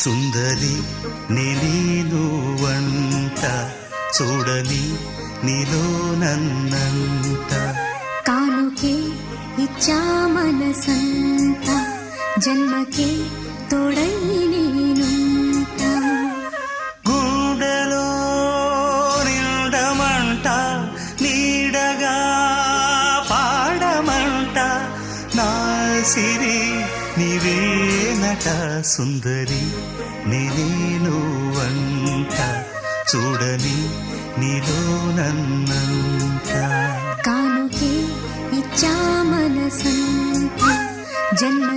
సుందరి నేను వంట చూడని నీలో నన్నంట కానుకే ఇచ్చా మనసంత జన్మకే తోడై నేనుంటా గుండెలో నిండమంట నీడగా పాడమంట నా సిరి నీవేనట సుందరి నేను వంట చూడని నీలో నన్నంట కానుకే ఇచ్చా మనసంత జన్మ